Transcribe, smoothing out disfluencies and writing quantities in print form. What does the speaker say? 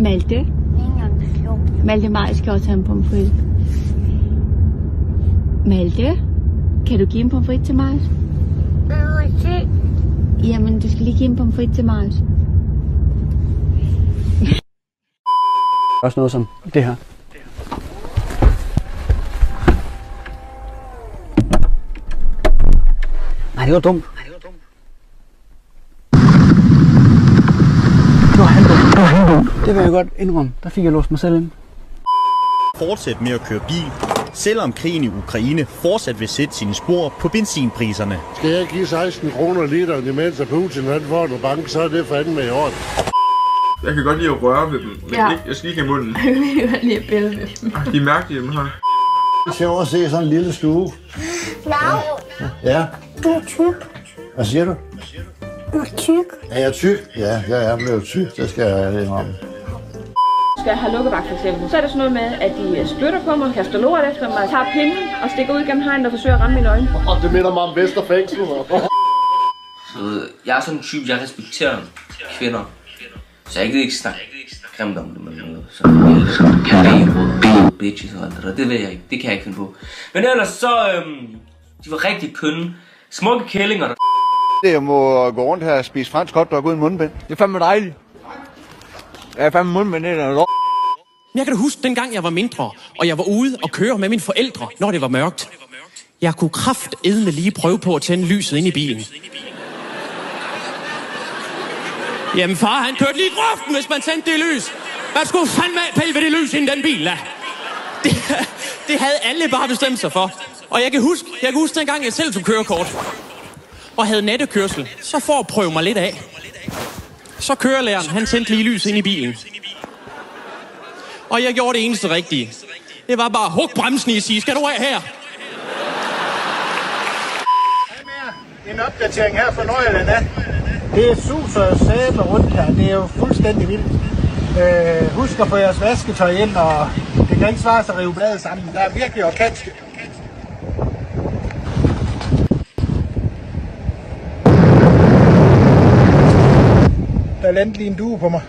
Malte? Malte Maj skal også have en pomfrit. Malte, kan du give en pomfrit til mig? Jamen, du skal lige give en pomfrit til mig. Også noget som det her. Nej, det var dumt. Det var han dumt. Det vil jeg godt indrømme. Der fik jeg låst mig selv ind. Fortsæt med at køre bil, selvom krigen i Ukraine fortsat vil sætte sine spor på benzinpriserne. Skal jeg give 16 kroner literen, imens Putin han får en bank, så er det fandme i orden. Jeg kan godt lide at røre ved dem, men ja. Jeg skal ikke i munden. Jeg kan godt lide at bælge ved dem. De er mærkelige, dem her. Det er sjovt at se sådan en lille stue. Ja. Du er tyk. Hvad siger du? Du er tyk. Er jeg tyk? Ja, jeg er blevet tyk. Det skal jeg indrømme. Skal jeg have lukkevagt for eksempel, så er det sådan noget med, at de spytter på mig, kaster lort efter mig, tager pinden og stikker ud gennem hegnet og forsøger at ramme mine øjne. Det minder mig om Vesterfængsel. Så jeg er sådan en type, jeg respekterer kvinder. Så jeg kan ikke snakke grimt om det med noget. Så jeg bitches og alt det der. Det ved jeg ikke. Det kan jeg ikke finde på. Men ellers så, de var rigtig kønne. Smukke kællinger. Jeg må gå rundt her og spise fransk hotdog uden mundbind. Det er fandme dejligt. Jeg er fandme mundbind, det er Jeg kan da huske, dengang jeg var mindre, og jeg var ude og køre med mine forældre, når det var mørkt. Jeg kunne kraftedme lige prøve på at tænde lyset ind i bilen. Jamen far, han kørte lige i grøften, hvis man tændte det lys. Man skulle fandme pille ved det lys ind i den bil, da. Det havde alle bare bestemt sig for. Og jeg kan huske dengang jeg selv tog kørekort og havde nattekørsel, så for at prøve mig lidt af, så kørelæreren, han tændte lige lys ind i bilen. Og jeg gjorde det eneste rigtige. Det var bare hug bremsen i og sige, skal du af her? En opdatering her fra Nordjylland af. Det er suser og sæbe rundt her. Det er jo fuldstændig vildt. Husk at få jeres vasketøj ind, og det kan ikke svare sig at rive bladet sammen. Der er virkelig orkansk. Der landte lige en due på mig.